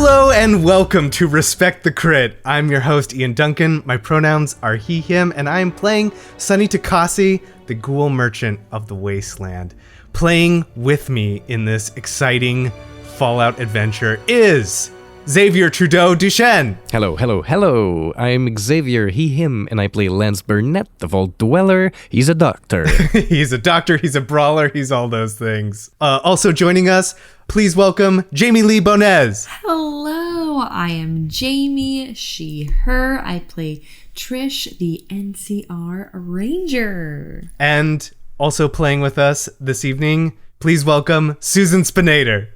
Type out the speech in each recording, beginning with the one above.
Hello and welcome to Respect the Crit. I'm your host, Ian Duncan. My pronouns are he, him, and I am playing Sonny Takasi, the ghoul merchant of the wasteland. Playing with me in this exciting Fallout adventure is Xavier Trudeau-Deschênes. Hello. I'm Xavier, he, him, and I play Lance Burnett, the Vault Dweller. He's a doctor. He's a doctor, he's a brawler, he's all those things. Also joining us, please welcome Jamie Lee-Bonés. Hello, I am Jamie, she, her. I play Trish, the NCR Ranger. And also playing with us this evening, please welcome Susan Spenader.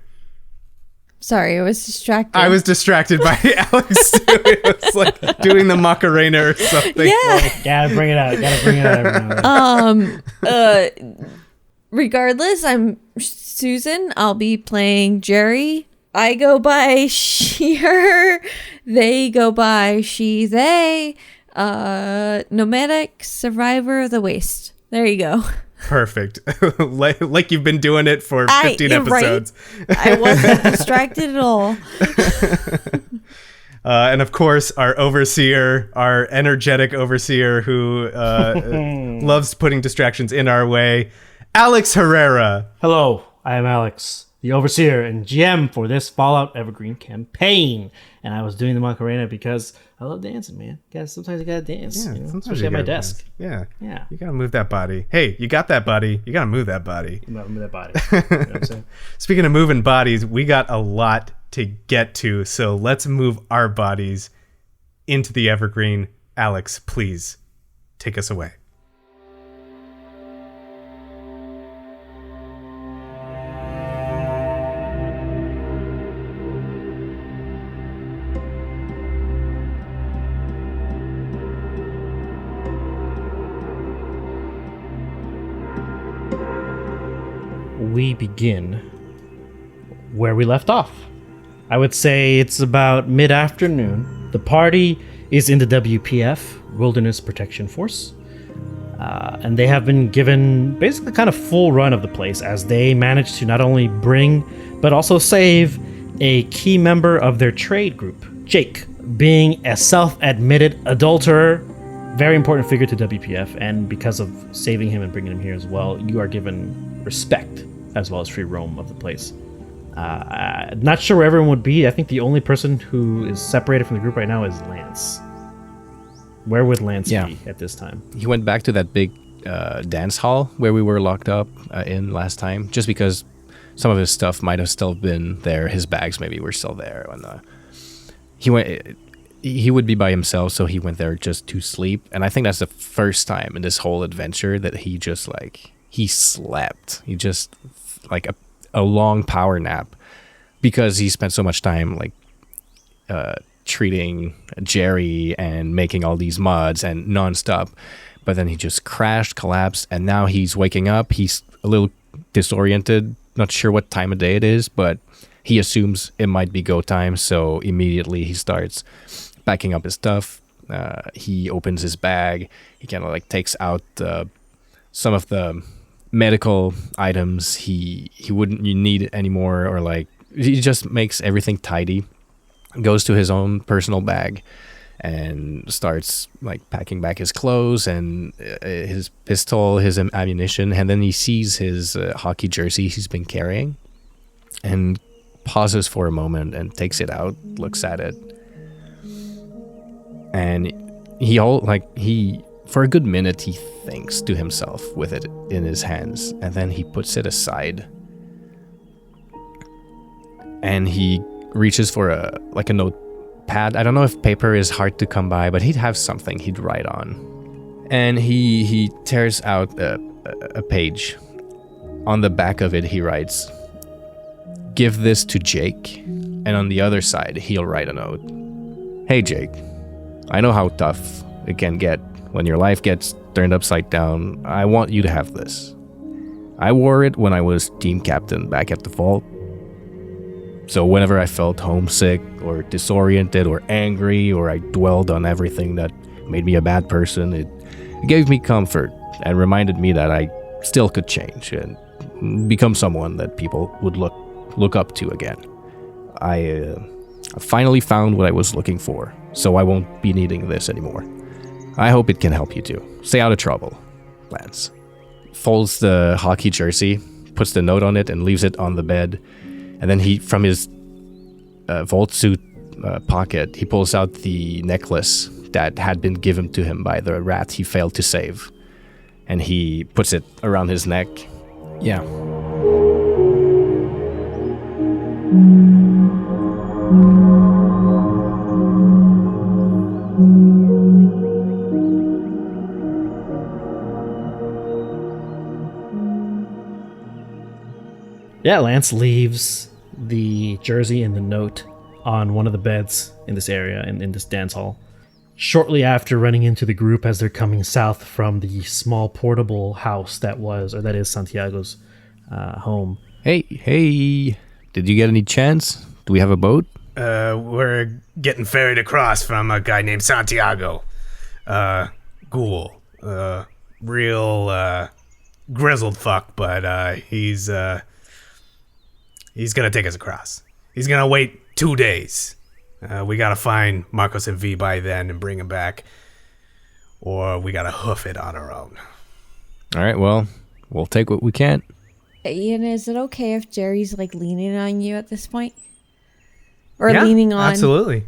Sorry, I was distracted. I was distracted by Alex too. It was like doing the Macarena or something. Yeah. Gotta bring it out every now Regardless, I'm Susan. I'll be playing Gerry. I go by she, her. They go by she, they. Nomadic survivor of the waste. There you go. Perfect. like you've been doing it for 15 episodes. Right? I wasn't distracted at all. And of course, our overseer, our energetic overseer who loves putting distractions in our way, Alex Herrera. Hello, I am Alex, the overseer and GM for this Fallout Evergreen campaign. And I was doing the Macarena because I love dancing, man. Sometimes you gotta dance. Yeah, you know? sometimes Especially at my desk. Yeah. Yeah. You gotta move that body. Hey, you got that body. You gotta move that body. Move that body. You know what I'm saying? Speaking of moving bodies, we got a lot to get to, so let's move our bodies into the Evergreen. Alex, please take us away. We begin where we left off. I would say it's about mid-afternoon. The party is in the WPF, Wilderness Protection Force. And they have been given basically kind of full run of the place as they managed to not only bring, but also save a key member of their trade group, Jake, being a self-admitted adulterer, very important figure to WPF, and because of saving him and bringing him here as well, you are given respect as well as free roam of the place. Not sure where everyone would be. I think the only person who is separated from the group right now is Lance. Where would Lance be at this time? He went back to that big dance hall where we were locked up in last time, just because some of his stuff might have still been there. His bags maybe were still there. And he would be by himself, so he went there just to sleep. And I think that's the first time in this whole adventure that he just he slept. He just like a long power nap because he spent so much time treating Gerry and making all these mods and nonstop. But then he just crashed, collapsed, and now he's waking up. He's a little disoriented, not sure what time of day it is, but he assumes it might be go time, so immediately he starts packing up his stuff. He opens his bag. He kind of takes out some of the medical items he wouldn't need anymore, or he just makes everything tidy, goes to his own personal bag and starts packing back his clothes and his pistol, his ammunition, and then he sees his hockey jersey he's been carrying and pauses for a moment and takes it out, looks at it, and he for a good minute he thinks to himself with it in his hands, and then he puts it aside and he reaches for a notepad. I don't know if paper is hard to come by, but he'd have something he'd write on, and he tears out a page. On the back of it he writes, "Give this to Jake," and on the other side he'll write a note. "Hey Jake, I know how tough it can get when your life gets turned upside down. I want you to have this. I wore it when I was team captain back at the Vault. So whenever I felt homesick or disoriented or angry, or I dwelled on everything that made me a bad person, it gave me comfort and reminded me that I still could change and become someone that people would look up to again. I I finally found what I was looking for, so I won't be needing this anymore. I hope it can help you too. Stay out of trouble, Lance. Folds the hockey jersey, puts the note on it, and leaves it on the bed. And then he, from his vault suit pocket, he pulls out the necklace that had been given to him by the rat he failed to save. And he puts it around his neck. Yeah. Yeah, Lance leaves the jersey and the note on one of the beds in this area and in this dance hall. Shortly after running into the group as they're coming south from the small portable house that is Santiago's home. Hey, did you get any chance? Do we have a boat? We're getting ferried across from a guy named Santiago. Ghoul. Real, grizzled fuck, but, he's gonna take us across. He's gonna wait 2 days. We gotta find Marcos and V by then and bring him back. Or we gotta hoof it on our own. All right, well, we'll take what we can. Ian, is it okay if Gerry's like leaning on you at this point? Or Yeah, leaning on? absolutely.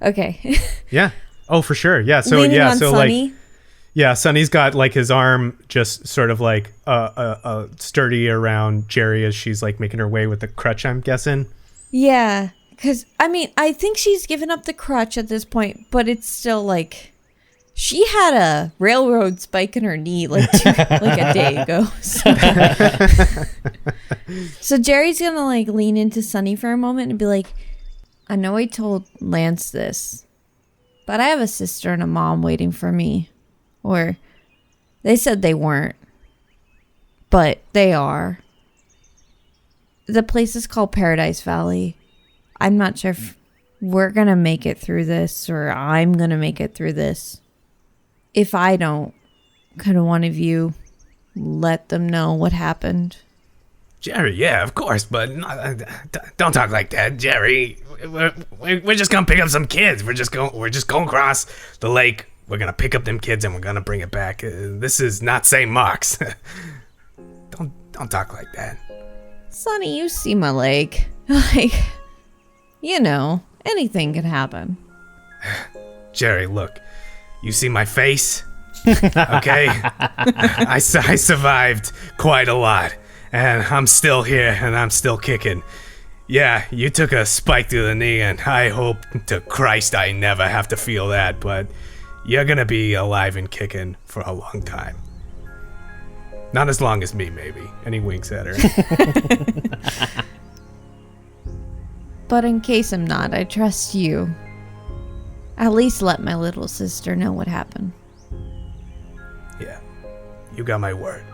Okay. Yeah. Oh, for sure. Yeah. So leaning yeah. on So Sonny? like, yeah. Sonny's got like his arm just sort of like sturdy around Gerry as she's like making her way with the crutch, I'm guessing. Yeah, because I mean, I think she's given up the crutch at this point, but it's still like she had a railroad spike in her knee like a day ago. So Gerry's gonna like lean into Sonny for a moment and be like, I know I told Lance this, but I have a sister and a mom waiting for me. Or they said they weren't, but they are. The place is called Paradise Valley. I'm not sure if we're going to make it through this or I'm going to make it through this. If I don't, could one of you let them know what happened? Gerry, yeah, of course, but don't talk like that, Gerry. We're just gonna pick up some kids. We're just going across the lake. We're gonna pick up them kids and we're gonna bring it back. This is not St. Mark's. Don't talk like that. Sonny, you see my leg. Like, you know, anything could happen. Gerry, look, you see my face? Okay? I survived quite a lot, and I'm still here, and I'm still kicking. Yeah, you took a spike through the knee, and I hope to Christ I never have to feel that, but you're gonna be alive and kicking for a long time. Not as long as me, maybe. And he winks at her. But in case I'm not, I trust you. At least let my little sister know what happened. Yeah, you got my word.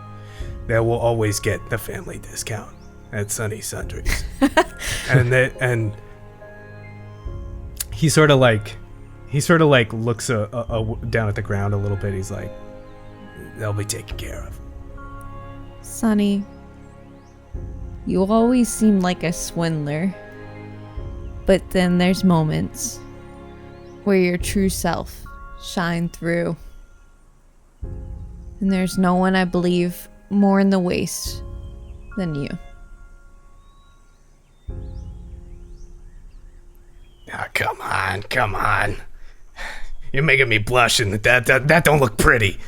They will always get the family discount at Sunny Sundries. and he sort of like looks down at the ground a little bit. He's like, they'll be taken care of. Sonny, you always seem like a swindler. But then there's moments where your true self shine through. And there's no one I believe more in the waste than you. Ah, come on. You're making me blush, and that don't look pretty.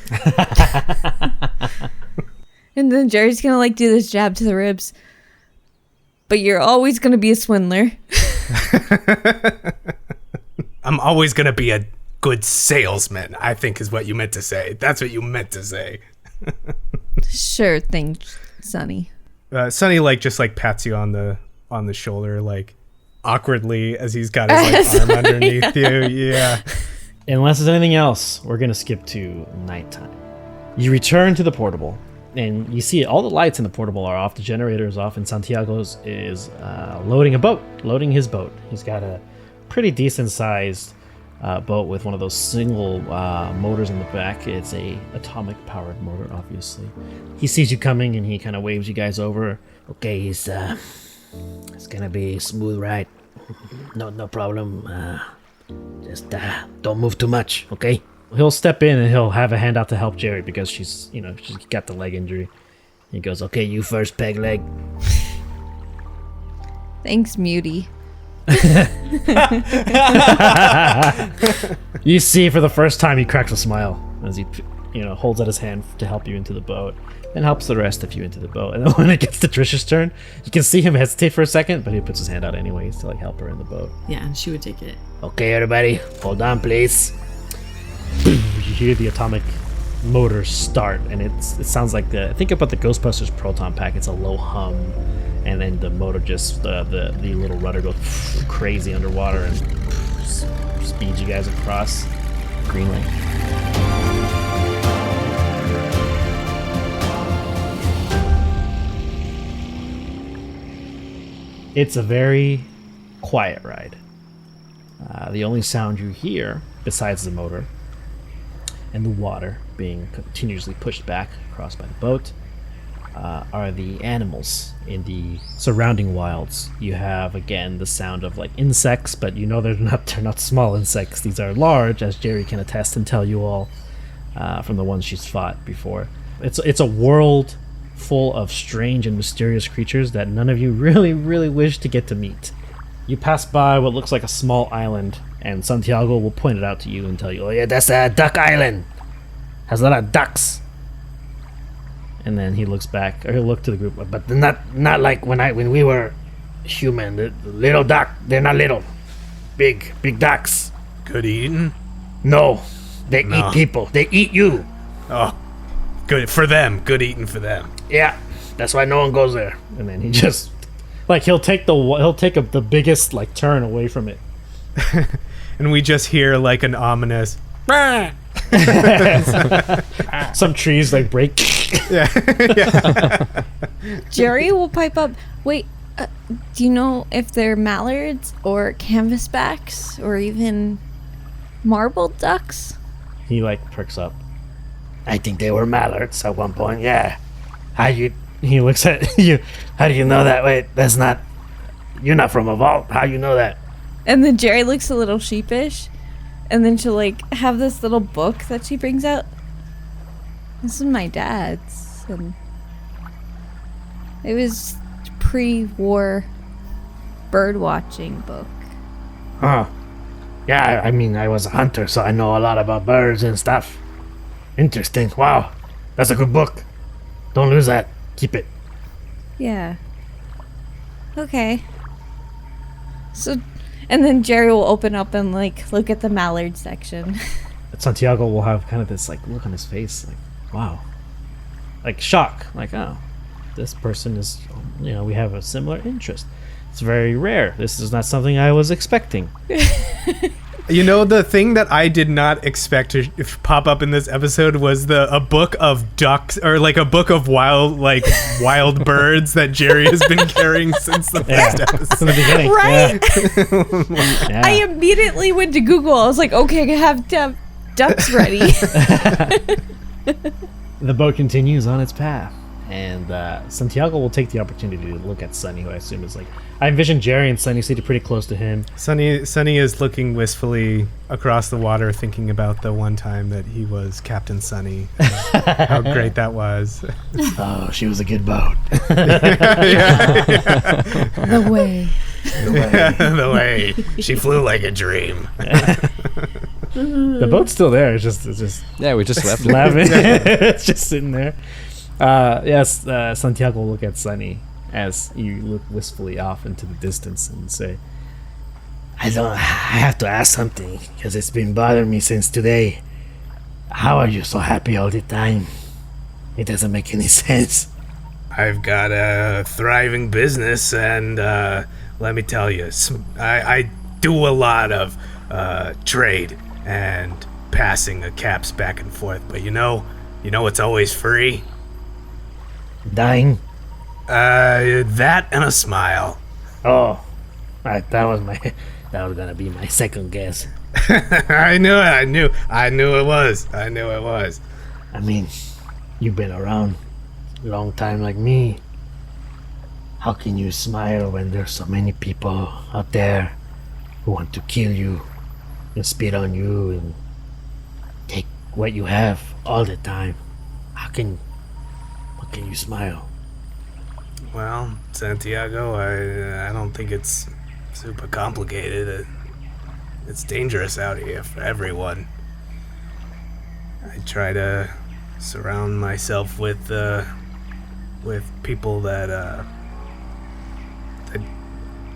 And then Gerry's gonna like do this jab to the ribs. But you're always gonna be a swindler. I'm always gonna be a good salesman, I think is what you meant to say. That's what you meant to say. Sure thing, Sonny. Sonny just pats you on the shoulder, like awkwardly, as he's got his arm underneath you. Yeah. Unless there's anything else, we're going to skip to nighttime. You return to the portable, and you see all the lights in the portable are off, the generator is off, and Santiago's is loading his boat. He's got a pretty decent-sized boat with one of those single motors in the back. It's a atomic-powered motor, obviously. He sees you coming, and he kind of waves you guys over. Okay, it's going to be a smooth ride. No problem. Just don't move too much, okay? He'll step in and he'll have a hand out to help Gerry because she's got the leg injury. He goes, Okay, you first, peg leg. Thanks, Mutie. You see, for the first time, he cracks a smile as he, holds out his hand to help you into the boat, and helps the rest of you into the boat. And then when it gets to Trish's turn, you can see him hesitate for a second, but he puts his hand out anyways to help her in the boat. Yeah, and she would take it. Okay, everybody, hold on, please. You hear the atomic motors start, and it sounds like think about the Ghostbusters proton pack. It's a low hum, and then the motor just the little rudder goes crazy underwater and speeds you guys across Green Lake. It's a very quiet ride. The only sound you hear, besides the motor and the water being continuously pushed back across by the boat, are the animals in the surrounding wilds. You have, again, the sound of insects, but they're not small insects. These are large, as Gerry can attest and tell you all from the ones she's fought before. It's a world full of strange and mysterious creatures that none of you really, really wish to get to meet. You pass by what looks like a small island, and Santiago will point it out to you and tell you, Oh yeah, that's a duck island. Has a lot of ducks. and then he looks back, or he'll look to the group. But not like when we were human. The little duck, they're not little. Big ducks. Good eating? No, they eat people. They eat you. Oh, good for them. Good eating for them. Yeah, that's why no one goes there. And then he just he'll take the biggest turn away from it. And we just hear an ominous some trees break. Gerry will pipe up. Wait, do you know if they're mallards or canvasbacks or even marbled ducks? He perks up. I think they were mallards at one point. Yeah. He looks at you. How do you know that? Wait, that's not. You're not from a vault. How you know that? And then Gerry looks a little sheepish, and then she'll have this little book that she brings out. This is my dad's, and it was pre-war bird watching book. Huh. Yeah, I mean, I was a hunter, so I know a lot about birds and stuff. Interesting. Wow. That's a good book. Don't lose that. Keep it. Yeah. Okay. So, and then Gerry will open up and look at the mallard section. Santiago will have kind of this look on his face, wow, shock, oh, this person is, we have a similar interest. It's very rare. This is not something I was expecting. The thing that I did not expect to pop up in this episode was a book of ducks, or a book of wild wild birds that Gerry has been carrying since the first episode. In the beginning. Right? Yeah. I immediately went to Google. I was like, okay, I have to have ducks ready. The boat continues on its path, and Santiago will take the opportunity to look at Sunny, who I assume is I envision Gerry and Sunny seated pretty close to him. Sunny is looking wistfully across the water, thinking about the one time that he was Captain Sunny. How great that was. Oh, she was a good boat. The way. The way she flew like a dream. The boat's still there. It's just Yeah, we just left it. laughing. It's just sitting there. Yes, Santiago will look at Sunny as you look wistfully off into the distance and say, I have to ask something, because it's been bothering me since today. How are you so happy all the time? It doesn't make any sense. I've got a thriving business, and let me tell you, I do a lot of trade and passing of caps back and forth. But you know what's always free? Dying? That and a smile. Oh, that was gonna be my second guess. I knew it was. I mean, you've been around a long time like me. How can you smile when there's so many people out there who want to kill you and spit on you and take what you have all the time? How can you smile? Well, Santiago, I don't think it's super complicated. It's dangerous out here for everyone. I try to surround myself with people that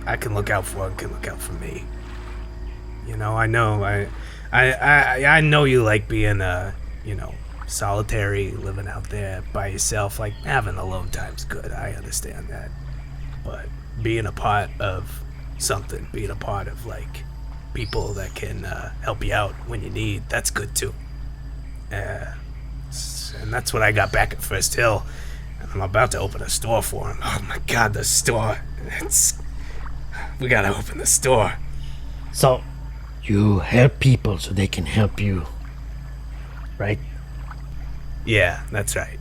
I can look out for and can look out for me. You know, I know you like being solitary, living out there by yourself. Like, having alone time's good. I understand that. But being a part of something, being a part of like people that can help you out when you need, that's good too. And that's what I got back at First Hill. And I'm about to open a store for him. Oh my god, the store. We gotta open the store. So, you help people so they can help you, right? Yeah, that's right.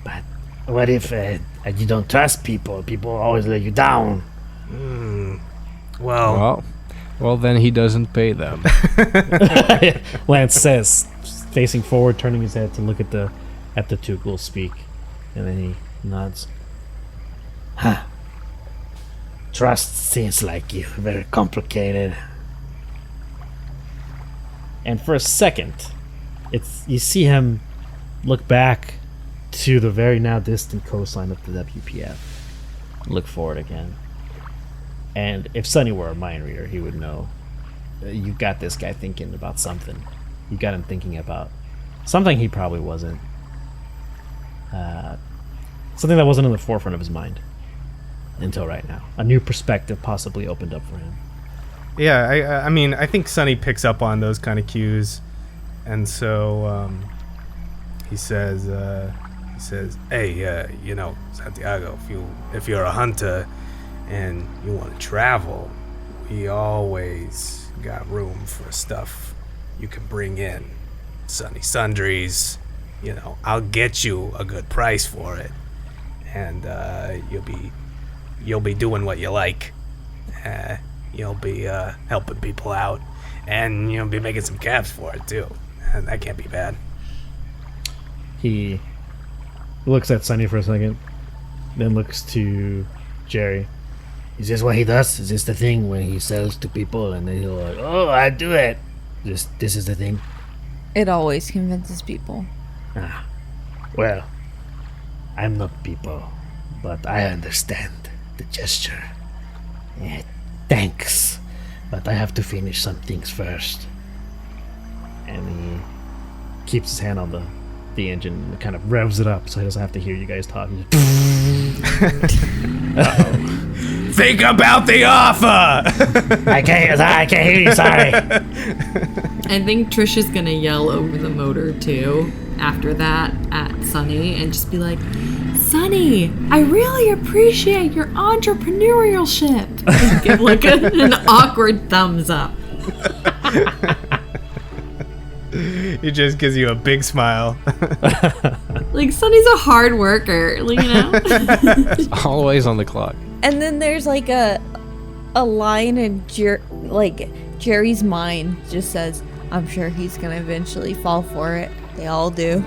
But what if you don't trust people? People always let you down. Well, then he doesn't pay them. Lance says, facing forward, turning his head to look at the two ghouls speak, and then he nods. Huh. Trust seems like you very complicated. And for a second, you see him look back to the very now distant coastline of the WPF. Look forward again. And if Sonny were a mind reader, he would know. You got this guy thinking about something. You got him thinking about something he probably wasn't. Something that wasn't in the forefront of his mind until right now. A new perspective possibly opened up for him. yeah, I mean, I think Sonny picks up on those kind of cues, and so he says, "Hey, Santiago, if you're a hunter and you want to travel, we always got room for stuff you can bring in. Sunny sundries, I'll get you a good price for it, and you'll be doing what you like. You'll be helping people out, and you'll be making some caps for it too, and that can't be bad." He looks at Sonny for a second, then looks to Gerry. Is this what he does? Is this the thing when he sells to people and then he'll like, oh, I do it? This is the thing? It always convinces people. Well, I'm not people, but I understand the gesture. Thanks, but I have to finish some things first. And he keeps his hand on the engine and kind of revs it up so he doesn't have to hear you guys talking. Think about the offer! I can't hear you, sorry. I think Trish is gonna yell over the motor too after that at Sonny and just be like, Sonny, I really appreciate your entrepreneurship. And give like an awkward thumbs up. He just gives you a big smile. Like, Sonny's a hard worker, Always on the clock. And then there's like a line in Jerry's mind just says, I'm sure he's gonna eventually fall for it. They all do.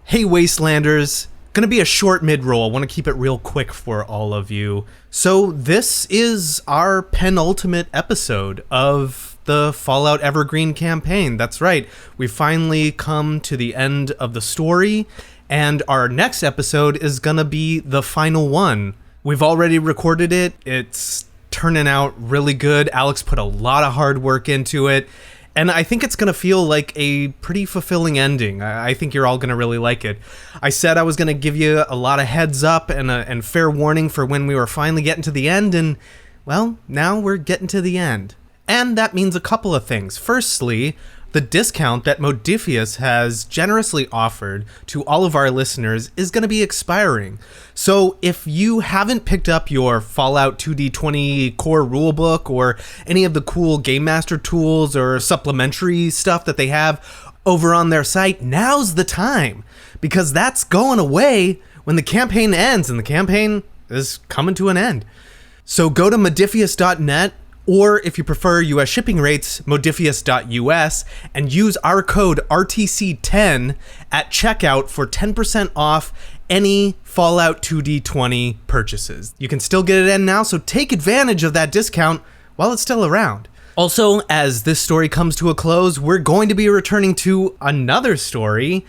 Hey Wastelanders, gonna be a short mid-roll. I want to keep it real quick for all of you. So this is our penultimate episode of the Fallout Evergreen campaign. That's right, we finally come to the end of the story, and our next episode is gonna be the final one. We've already recorded it. It's turning out really good. Alex put a lot of hard work into it. And I think it's going to feel like a pretty fulfilling ending. I think you're all going to really like it. I said I was going to give you a lot of heads up and fair warning for when we were finally getting to the end. And, well, now we're getting to the end. And that means a couple of things. Firstly, the discount that Modiphius has generously offered to all of our listeners is going to be expiring. So if you haven't picked up your Fallout 2D20 core rulebook or any of the cool Game Master tools or supplementary stuff that they have over on their site, now's the time, because that's going away when the campaign ends, and the campaign is coming to an end. So go to modiphius.net, or if you prefer US shipping rates, modiphius.us, and use our code RTC10 at checkout for 10% off any Fallout 2D20 purchases. You can still get it in now, so take advantage of that discount while it's still around. Also, as this story comes to a close, we're going to be returning to another story.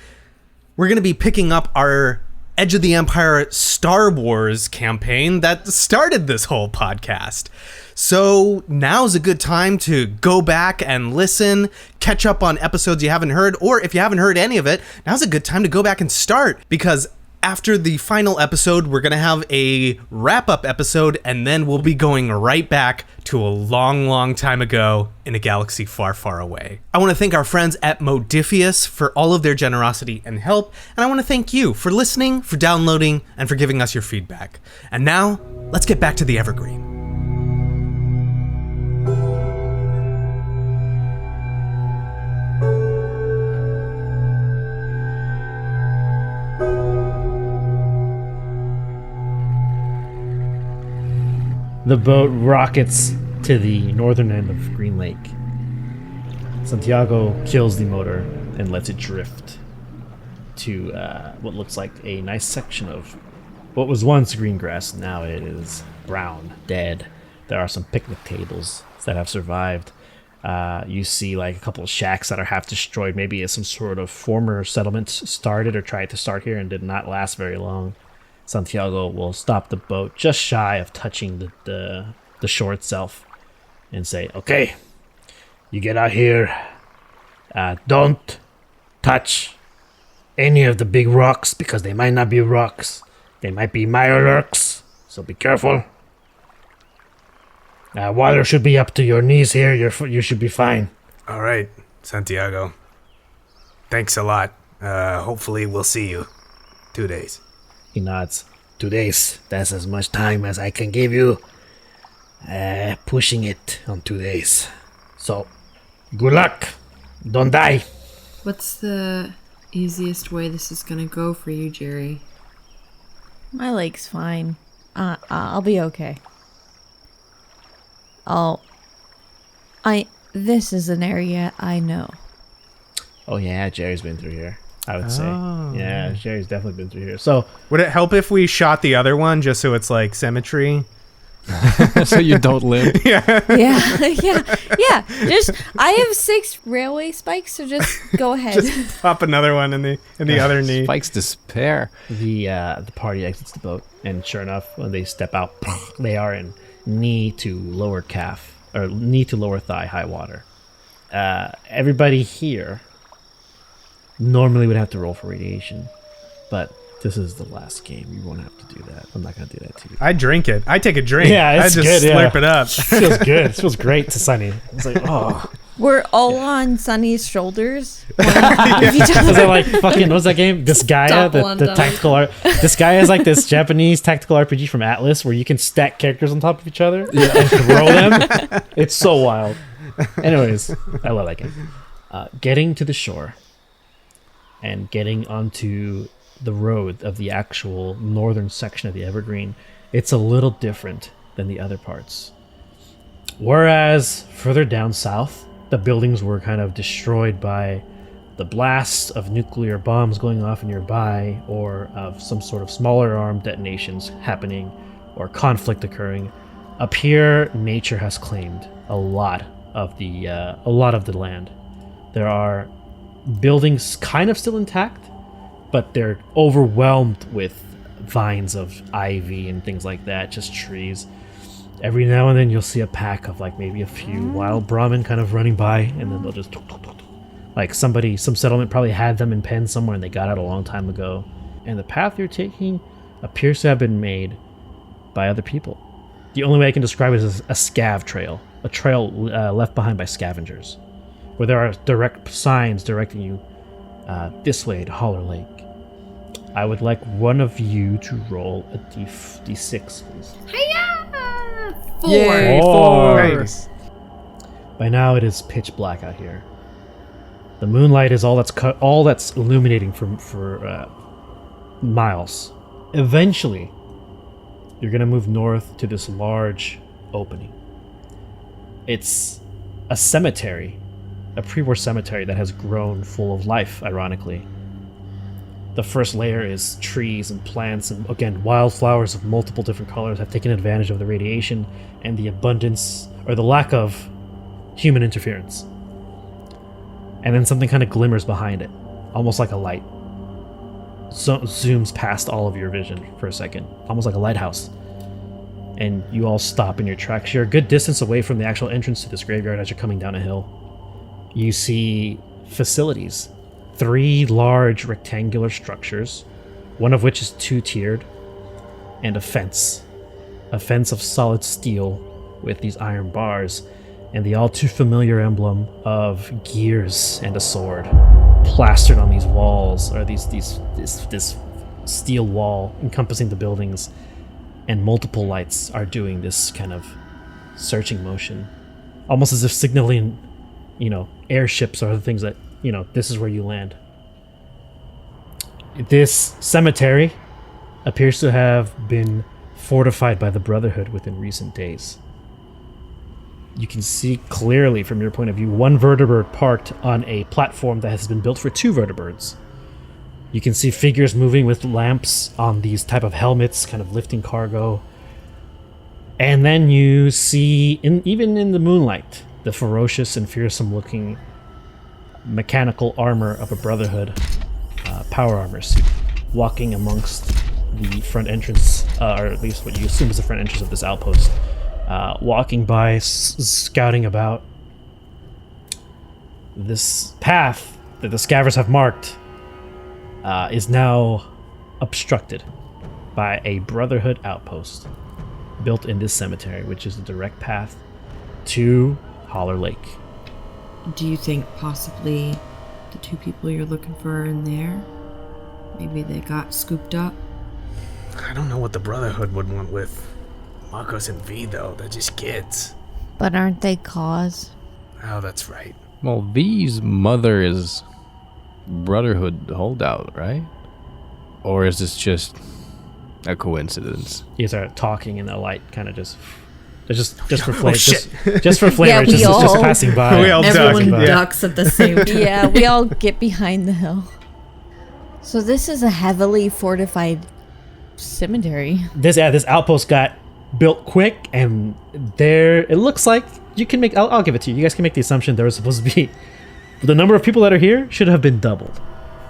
We're going to be picking up our Edge of the Empire Star Wars campaign that started this whole podcast. So now's a good time to go back and listen, catch up on episodes you haven't heard, or if you haven't heard any of it, now's a good time to go back and start, because after the final episode, we're going to have a wrap-up episode, and then we'll be going right back to a long, long time ago in a galaxy far, far away. I want to thank our friends at Modiphius for all of their generosity and help, and I want to thank you for listening, for downloading, and for giving us your feedback. And now, let's get back to the Evergreen. The boat rockets to the northern end of Green Lake. Santiago kills the motor and lets it drift to what looks like a nice section of what was once green grass. Now it is brown, dead. There are some picnic tables that have survived. You see like a couple of shacks that are half destroyed. Maybe some sort of former settlements started or tried to start here and did not last very long. Santiago will stop the boat just shy of touching the shore itself and say, "Okay, you get out here. Don't touch any of the big rocks, because they might not be rocks. They might be mirelurks, so be careful. Water should be up to your knees here. You should be fine." All right, Santiago. Thanks a lot. Hopefully we'll see you. 2 days. He nods. 2 days. That's as much time as I can give you. Pushing it on 2 days. So, good luck. Don't die. What's the easiest way this is gonna go for you, Gerry? My leg's fine. I'll be okay. This is an area I know. Oh yeah, Jerry's been through here, I would say. Yeah, Jerry's definitely been through here. So Would it help if we shot the other one just so it's like symmetry? So you don't limp. Yeah. Just I have 6 railway spikes, so just go ahead. Just pop another one in the other knee. Spikes to spare. the party exits the boat, and sure enough, when they step out, they are in knee to lower calf, or knee to lower thigh high water. Everybody here normally would have to roll for radiation, but this is the last game. You won't have to do that. I'm not going to do that to you. I drink it. I take a drink. Yeah, it's I just good, slurp yeah. it up. It feels good. It feels great to Sunny. It's like, oh. We're all on Sunny's shoulders. Was it like fucking, what was that game? Disgaea, the tactical art. Disgaea is like this Japanese tactical RPG from Atlas where you can stack characters on top of each other and throw them. It's so wild. Anyways, I love that game. Getting to the shore and getting onto the road of the actual northern section of the Evergreen, it's a little different than the other parts. Whereas further down south, the buildings were kind of destroyed by the blasts of nuclear bombs going off nearby, or of some sort of smaller armed detonations happening, or conflict occurring. Up here, nature has claimed a lot of the land. There are buildings kind of still intact, but they're overwhelmed with vines of ivy and things like that, just trees. Every now and then you'll see a pack of like maybe a few wild Brahmin kind of running by, and then they'll just like some settlement probably had them in pens somewhere and they got out a long time ago. And the path you're taking appears to have been made by other people. The only way I can describe it is a scav trail, a trail left behind by scavengers. where there are direct signs directing you this way to Holler Lake. I would like one of you to roll a d6, please. Hiya! 4. Yay, Nice. By now, it is pitch black out here. The moonlight is all that's illuminating for miles. Eventually, you're gonna move north to this large opening. It's a cemetery, a pre-war cemetery that has grown full of life, ironically. The first layer is trees and plants, and again, wildflowers of multiple different colors have taken advantage of the radiation and the abundance, or the lack of, human interference. And then something kind of glimmers behind it, almost like a light. Zooms past all of your vision for a second, almost like a lighthouse. And you all stop in your tracks. You're a good distance away from the actual entrance to this graveyard as you're coming down a hill. You see facilities. 3 large rectangular structures, one of which is 2-tiered, and a fence. A fence of solid steel with these iron bars, and the all too familiar emblem of gears and a sword plastered on these walls, or this steel wall encompassing the buildings, and multiple lights are doing this kind of searching motion, almost as if signaling, airships or other things that, this is where you land. This cemetery appears to have been fortified by the Brotherhood within recent days. You can see clearly from your point of view 1 vertibird parked on a platform that has been built for 2 vertibirds. You can see figures moving with lamps on these type of helmets, kind of lifting cargo. And then you see, even in the moonlight, the ferocious and fearsome-looking mechanical armor of a Brotherhood power armor suit, walking amongst the front entrance, or at least what you assume is the front entrance of this outpost, walking by, scouting about. This path that the scavers have marked is now obstructed by a Brotherhood outpost built in this cemetery, which is the direct path to Holler Lake. Do you think possibly the 2 people you're looking for are in there? Maybe they got scooped up? I don't know what the Brotherhood would want with Marcos and V, though. They're just kids. But aren't they cause? Oh, that's right. Well, V's mother is Brotherhood holdout, right? Or is this just a coincidence? You start talking and the light kind of just for flavor. Oh, shit. Just for flavor. Yeah, it's just, we it's just all- passing by. We all Everyone duck. Yeah. ducks at the same time. Yeah, we all get behind the hill. So this is a heavily fortified cemetery. This outpost got built quick, and it looks like you can make. I'll give it to you. You guys can make the assumption there was supposed to be the number of people that are here should have been doubled,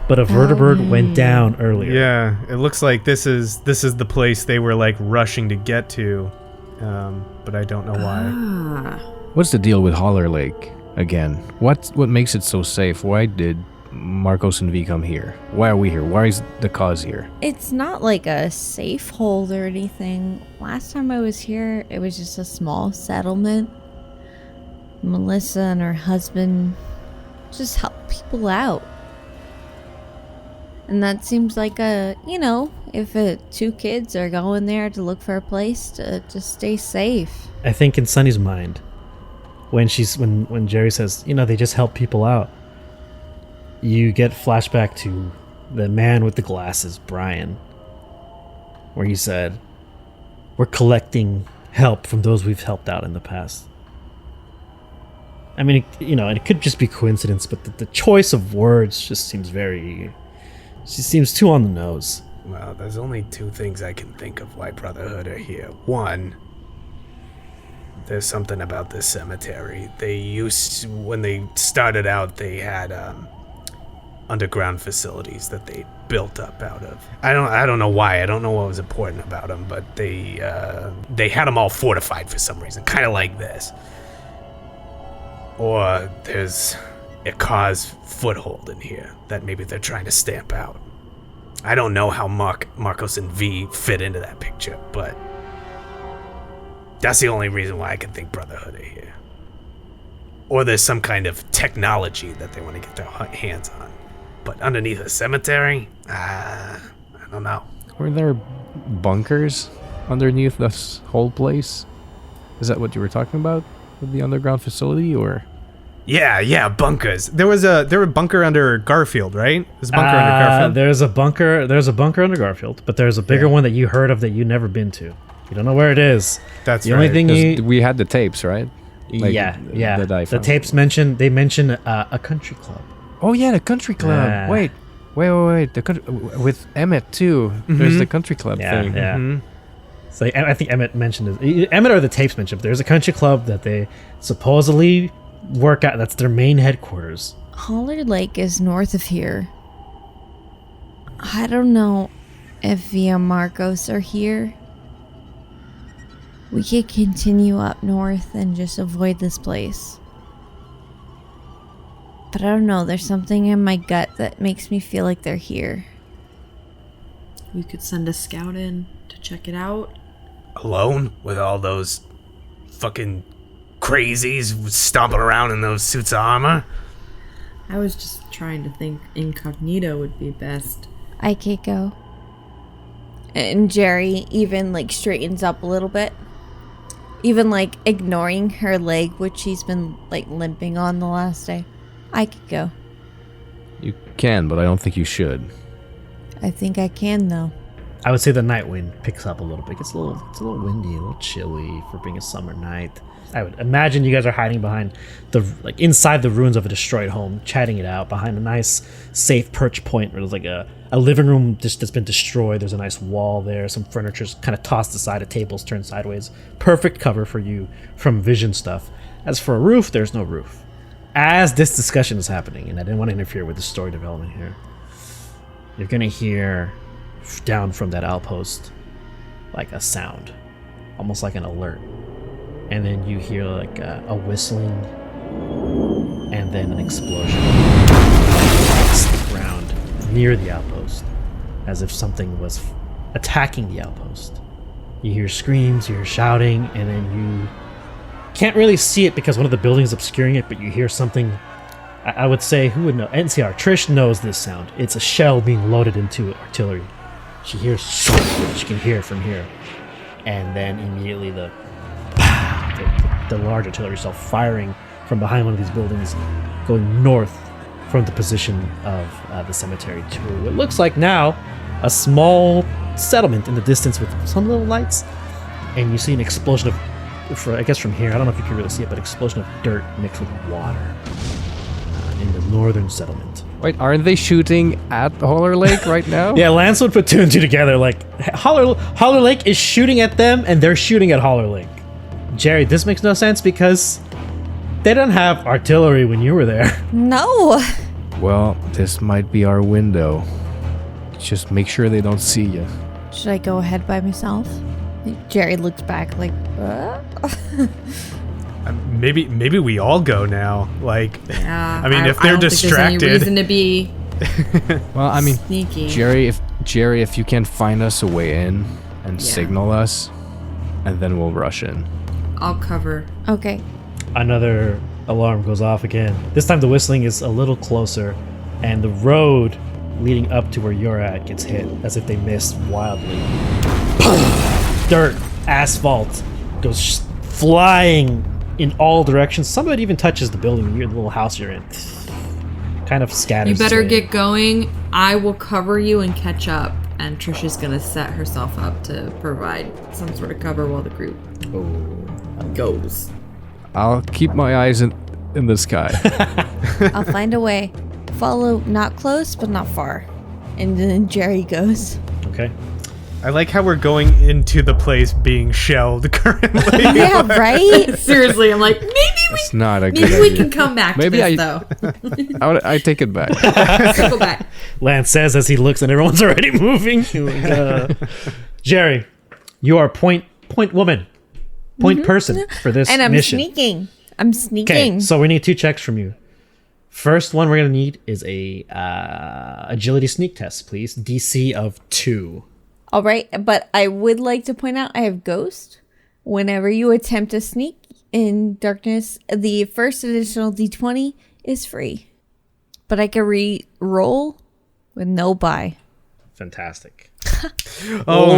but a vertibird went down earlier. Yeah, it looks like this is the place they were like rushing to get to, but I don't know why. What's the deal with Holler Lake again? What makes it so safe? Why did Marcos and V come here? Why are we here? Why is the cause here? It's not like a safe hold or anything. Last time I was here, it was just a small settlement. Melissa and her husband just help people out. And that seems like if 2 kids are going there to look for a place to just stay safe. I think in Sunny's mind, when Gerry says, they just help people out, you get flashback to the man with the glasses, Brian, where he said, "We're collecting help from those we've helped out in the past." I mean, it could just be coincidence, but the choice of words just seems too on the nose. Well, there's only 2 things I can think of why Brotherhood are here. 1, there's something about this cemetery. When they started out, they had underground facilities that they built up out of. I don't know why. I don't know what was important about them, but they had them all fortified for some reason, kind of like this. Or there's a cause foothold in here that maybe they're trying to stamp out. I don't know how Marcos and V fit into that picture, but that's the only reason why I can think Brotherhood are here. or there's some kind of technology that they want to get their hands on. But underneath a cemetery, I don't know. Were there bunkers underneath this whole place? Is that what you were talking about with the underground facility, or? Yeah, bunkers. There were a bunker under Garfield, right? There's a bunker under Garfield. There's a bunker under Garfield, but there's a bigger one that you heard of that you never been to. You don't know where it is. That's the only thing we had the tapes, right? Yeah. That I The found. tapes mention a country club. Oh yeah, the country club. Yeah. Wait. With Emmett too. There's the country club thing. Yeah. Mm-hmm. So I think Emmett mentioned it. Emmett or the tapes mentioned. But there's a country club that they supposedly work at. That's their main headquarters. Holler Lake is north of here. I don't know if Via Marcos are here. We could continue up north and just avoid this place. But I don't know, there's something in my gut that makes me feel like they're here. We could send a scout in to check it out. Alone with all those fucking crazies stomping around in those suits of armor. I was just trying to think incognito would be best. I could go. And Gerry even straightens up a little bit. Even ignoring her leg, which she's been limping on the last day. I could go. You can, but I don't think you should. I think I can though. I would say the night wind picks up a little bit. It's a little windy, a little chilly for being a summer night. I would imagine you guys are hiding behind inside the ruins of a destroyed home, chatting it out behind a nice, safe perch point where there's a living room that's been destroyed. There's a nice wall there. Some furniture's kind of tossed aside. A table's turned sideways. Perfect cover for you from vision stuff. As for a roof, there's no roof. As this discussion is happening, and I didn't want to interfere with the story development here, you're gonna hear down from that outpost a sound, almost like an alert. And then you hear a whistling, and then an explosion hits the ground near the outpost, as if something was attacking the outpost. You hear screams, you hear shouting, and then you can't really see it because one of the buildings is obscuring it, but you hear something. I would say, who would know? NCR. Trish knows this sound. It's a shell being loaded into artillery. She hears something. She can hear it from here. And then immediately the large artillery cell firing from behind one of these buildings, going north from the position of the cemetery to what looks like now a small settlement in the distance with some little lights. And you see an explosion of, I guess from here, I don't know if you can really see it, but explosion of dirt mixed with water in the northern settlement. Wait, aren't they shooting at Holler Lake right now? Yeah, Lance would put two and two together. Holler Lake is shooting at them, and they're shooting at Holler Lake. Gerry, this makes no sense because they didn't have artillery when you were there. No! Well, this might be our window. Just make sure they don't see you. Should I go ahead by myself? Gerry looks back Maybe we all go now. Yeah. I mean, if they're I don't distracted. think there's any reason to be Well, I mean, sneaky. Gerry, if you can find us a way in and signal us, and then we'll rush in. I'll cover. Okay. Another alarm goes off again. This time the whistling is a little closer, and the road leading up to where you're at gets hit as if they missed wildly. Dirt, asphalt goes flying in all directions. Some of it even touches the building, the little house you're in. Kind of scatters. You better away. get going. I will cover you and catch up. And Trish is gonna set herself up to provide some sort of cover while the group goes. I'll keep my eyes in the sky. I'll find a way. Follow not close, but not far. And then Gerry goes. Okay. I like how we're going into the place being shelled currently. Yeah, right? Seriously, I'm like, It's not a good maybe we idea. can come back Maybe to this though. I take it back. Circle back. Lance says as he looks and everyone's already moving. Gerry, you are point woman. Point person for this And I'm mission. sneaking. I'm Okay, sneaking. so we need 2 checks from you. First one we're gonna need is a agility sneak test, please. DC of 2. All right, but I would like to point out I have ghost. Whenever you attempt to sneak, in darkness, the first additional d20 is free. But I can re-roll with no buy. Fantastic. Oh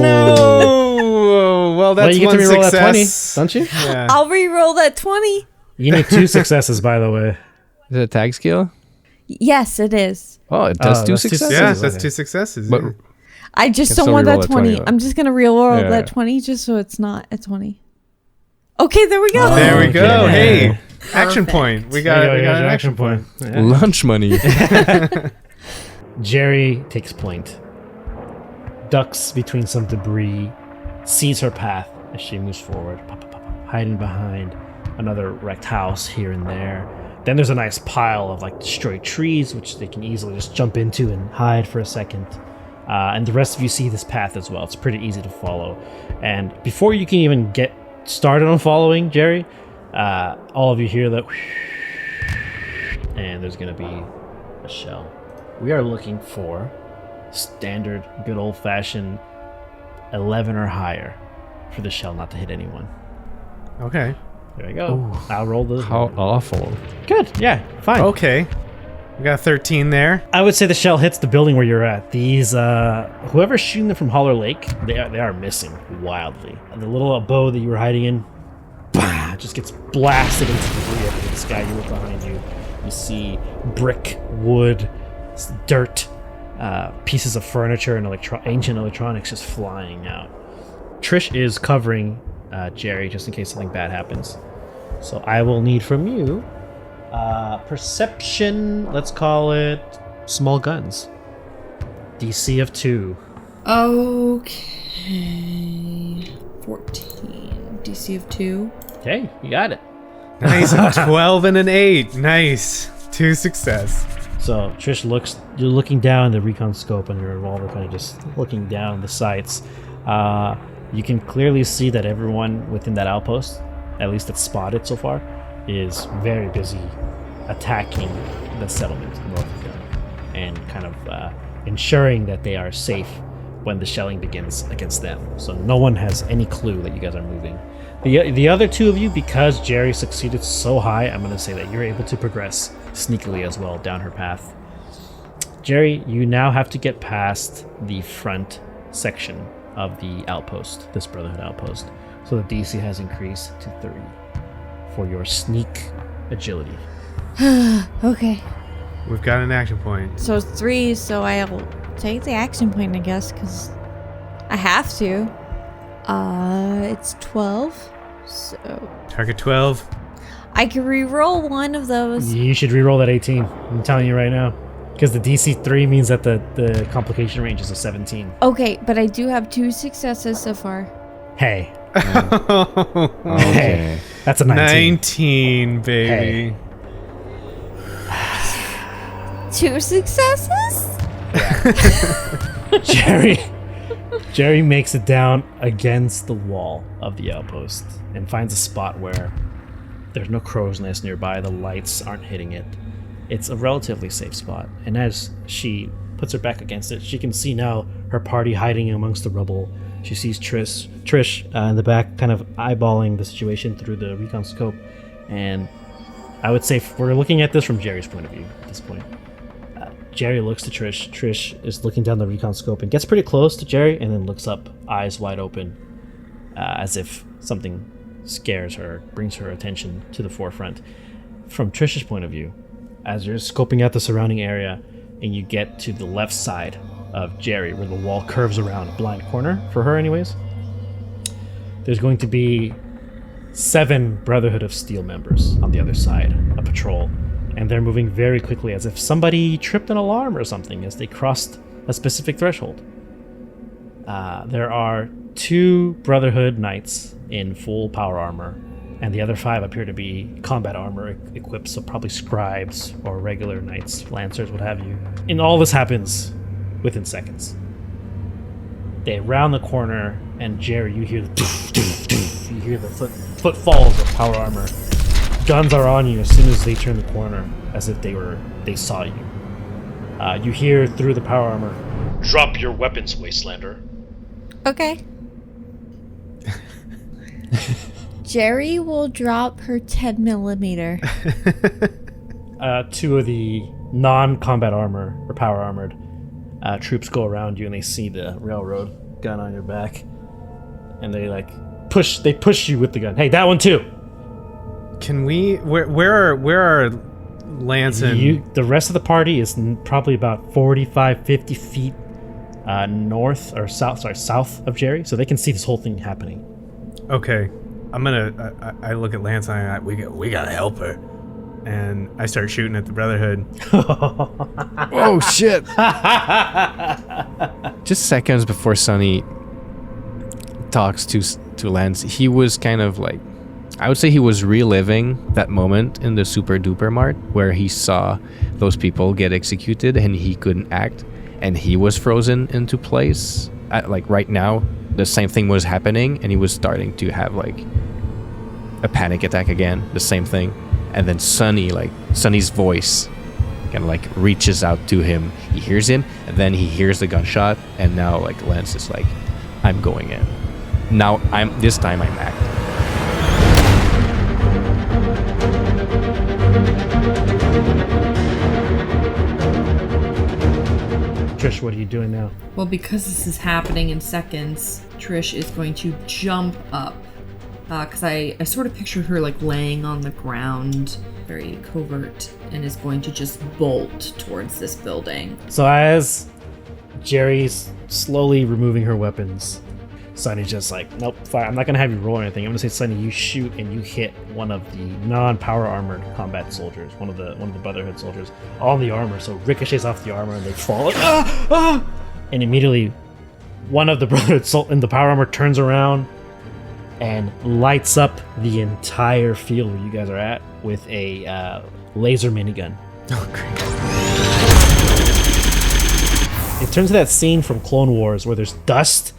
no! Well, that's you get one to reroll that 20, success. don't you? Yeah. I'll re-roll that 20. You need 2 successes, by the way. Is it a tag skill? Yes, it is. Oh, it does 2 that's 2 successes. Yeah, Okay. that's 2 successes. But yeah. I just Can don't still want re-roll that that 20. 20, though. I'm just going to re-roll Yeah. that 20 just so it's not a 20. Okay, there we go. There we go. Okay. Hey, action point. We got There you go, an your action point. Yeah. Lunch money. Gerry takes point, ducks between some debris, sees her path as she moves forward, hiding behind another wrecked house here and there. Then there's a nice pile of like destroyed trees, which they can easily just jump into and hide for a second. And the rest of you see this path as well. It's pretty easy to follow. And before you can even get started on following Gerry, all of you hear the and there's going to be a shell. We are looking for standard, good old-fashioned 11 or higher for the shell not to hit anyone. Okay. There we go. I'll roll the... How awful. Good, yeah, fine. Okay. We got 13 there. I would say the shell hits the building where you're at. These, whoever's shooting them from Holler Lake, they are missing wildly. The little bow that you were hiding in, bah, just gets blasted into the debris up in the sky. You look behind you, you see brick, wood, dirt, pieces of furniture and ancient electronics just flying out. Trish is covering Gerry just in case something bad happens. So I will need from you perception, let's call it small guns. DC of 2. Okay. 14. DC of 2. Okay, you got it. Nice. A 12 and an 8. Nice. 2 success. So Trish you're looking down the recon scope on your revolver, kind of just looking down the sights. You can clearly see that everyone within that outpost, at least that's spotted so far, is very busy attacking the settlement north of them and kind of ensuring that they are safe when the shelling begins against them. So no one has any clue that you guys are moving. The other two of you, because Gerry succeeded so high, I'm going to say that you're able to progress sneakily as well down her path. Gerry, you now have to get past the front section of the outpost, this Brotherhood outpost. So the DC has increased to 30 for your sneak agility. Okay. We've got an action point. So it's 3, so I'll take the action point, I guess, because I have to. It's 12, so Target 12. I can re-roll one of those. You should re-roll that 18. I'm telling you right now. Because the DC 3 means that the complication range is a 17. Okay, but I do have 2 successes so far. Hey. Okay. Hey. That's a 19. 19, baby. Hey. 2 successes? Gerry makes it down against the wall of the outpost and finds a spot where there's no crow's nest nearby. The lights aren't hitting it. It's a relatively safe spot. And as she puts her back against it, she can see now her party hiding amongst the rubble. She sees Trish in the back, kind of eyeballing the situation through the recon scope. And I would say we're looking at this from Gerry's point of view at this point. Gerry looks to Trish. Trish is looking down the recon scope and gets pretty close to Gerry and then looks up, eyes wide open, as if something scares her, brings her attention to the forefront. From Trish's point of view, as you're scoping out the surrounding area and you get to the left side of Gerry, where the wall curves around a blind corner, for her anyways, there's going to be 7 Brotherhood of Steel members on the other side, a patrol. And they're moving very quickly as if somebody tripped an alarm or something as they crossed a specific threshold. There are 2 Brotherhood knights in full power armor, and the other 5 appear to be combat armor equipped, so probably scribes or regular knights, lancers, what have you. And all this happens within seconds. They round the corner, and Gerry, you hear the doof, doof, doof. You hear the footfalls of power armor. Guns are on you as soon as they turn the corner, as if they saw you. You hear through the power armor, "Drop your weapons, Wastelander." Okay. Gerry will drop her 10 millimeter. Two of the non-combat armor or power armored troops go around you, and they see the railroad gun on your back, and they push you with the gun. Hey, that one too. Can we? Where are Lance and The rest of the party is probably about 45, 50 feet north or south of Gerry, so they can see this whole thing happening. Okay, I'm gonna. I look at Lance and we gotta help her, and I start shooting at the Brotherhood. Oh shit! Just seconds before Sonny talks to Lance, he was kind of like, I would say he was reliving that moment in the Super Duper Mart where he saw those people get executed and he couldn't act, and he was frozen into place. Like right now, the same thing was happening, and he was starting to have like a panic attack again. The same thing, and then Sonny's voice kind of like reaches out to him. He hears him, and then he hears the gunshot, and now like Lance is like, "I'm going in. Now this time I'm acting." Trish, what are you doing now? Well, because this is happening in seconds, Trish is going to jump up. Because I sort of picture her like laying on the ground, very covert, and is going to just bolt towards this building. So as Gerry's slowly removing her weapons, Sonny's just like, nope, fire. I'm not gonna have you roll or anything. I'm gonna say, Sonny, you shoot and you hit one of the non-power armored combat soldiers, one of the Brotherhood soldiers, on the armor. So ricochets off the armor and they fall. Like, and immediately, one of the Brotherhood in the power armor turns around and lights up the entire field where you guys are at with a laser minigun. Oh, great. It turns to that scene from Clone Wars where there's dust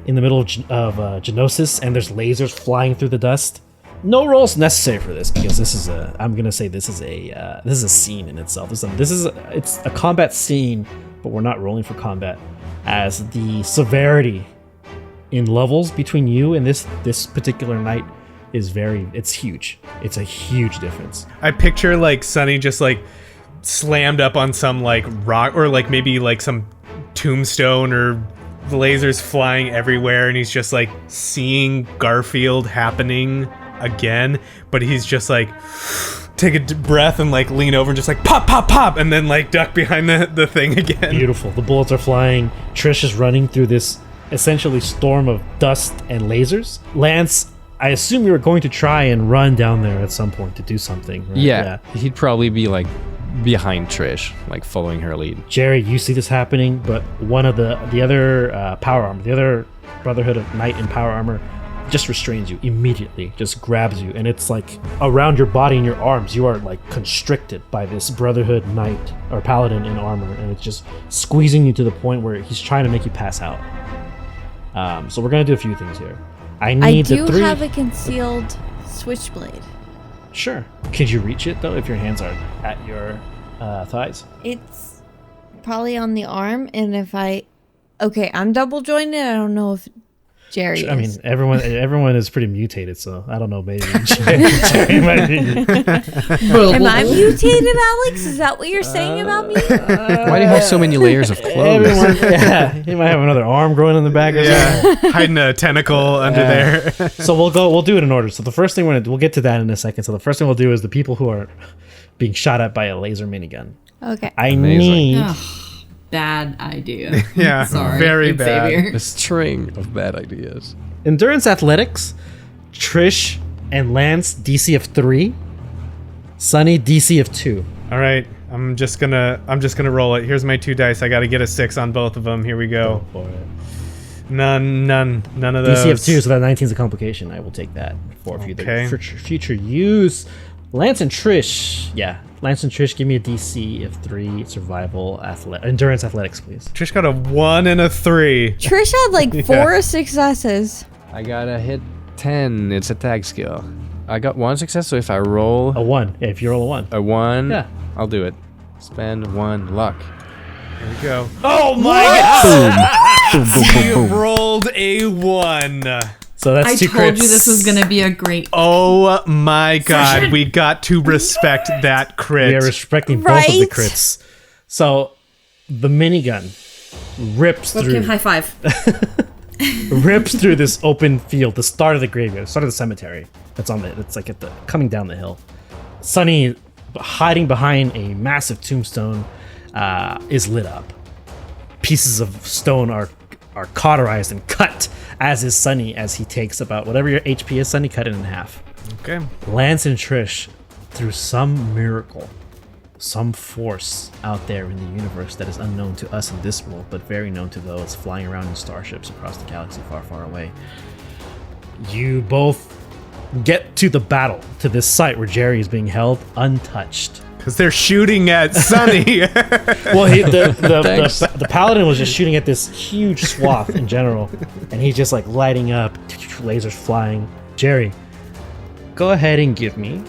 in the middle of Genosis, and there's lasers flying through the dust. No rolls necessary for this because this is a scene in itself. It's a combat scene, but we're not rolling for combat, as the severity in levels between you and this particular night is it's huge. It's a huge difference. I picture like Sonny just like slammed up on some like rock or like maybe like some tombstone or the lasers flying everywhere, and he's just like seeing Garfield happening again, but he's just like take a breath and like lean over and just like pop pop pop and then like duck behind the thing again. Beautiful. The bullets are flying. Trish is running through this essentially storm of dust and lasers. Lance, I assume you were going to try and run down there at some point to do something, right? Yeah, he'd probably be like behind Trish, like following her lead. Gerry, you see this happening, but one of the other power armor, the other Brotherhood of Knight in power armor, just restrains you immediately, just grabs you, and it's like around your body and your arms, you are like constricted by this Brotherhood Knight or Paladin in armor, and it's just squeezing you to the point where he's trying to make you pass out. So we're gonna do a few things here. I do have a concealed switchblade. Sure. Could you reach it though if your hands are at your thighs? It's probably on the arm, and I'm double jointed. I don't know if Gerry is. I mean, everyone is pretty mutated, so I don't know. Maybe Gerry might be. Am I mutated, Alex? Is that what you're saying about me? Why do you have so many layers of clothes? He might have another arm growing in the back or something. Hiding a tentacle under there. So we'll do it in order. So the first thing we'll get to that in a second. So the first thing we'll do is the people who are being shot at by a laser minigun. Okay. I need. Bad idea. Yeah, Sorry, very bad. Xavier. A string of bad ideas. Endurance athletics, Trish and Lance DC of 3, Sonny DC of 2. All right, I'm just gonna roll it. Here's my 2 dice. I got to get a 6 on both of them. Here we go. Go for it. None of those. DC of 2, so that 19 is a complication. I will take that for future use. Lance and Trish, give me a DC of 3 survival endurance athletics, please. Trish got a 1 and a 3. Trish had like 4 successes. I gotta hit 10. It's a tag skill. I got 1 success, so if I roll A 1. Yeah, if you roll a 1. Yeah, I'll do it. Spend 1 luck. Here we go. Oh my god! Boom, boom, boom, You boom, boom. rolled a 1. So that's I two told you crits. this was gonna be a great. Oh my god, we got to respect that crit. We are respecting both of the Right? crits. So the minigun rips Let's through give high five. rips through this open field, the start of the graveyard, the start of the cemetery. That's on the. It's like at the coming down the hill. Sunny, hiding behind a massive tombstone, is lit up. Pieces of stone are cauterized and cut, as is Sunny as he takes about whatever your HP is. Sunny, cut it in half. Okay. Lance and Trish, through some miracle, some force out there in the universe that is unknown to us in this world, but very known to those flying around in starships across the galaxy far, far away, you both get to the battle, to this site where Gerry is being held untouched. Because they're shooting at Sunny. Well, the paladin was just shooting at this huge swath in general, and he's just like lighting up, lasers flying. Gerry, go ahead and give me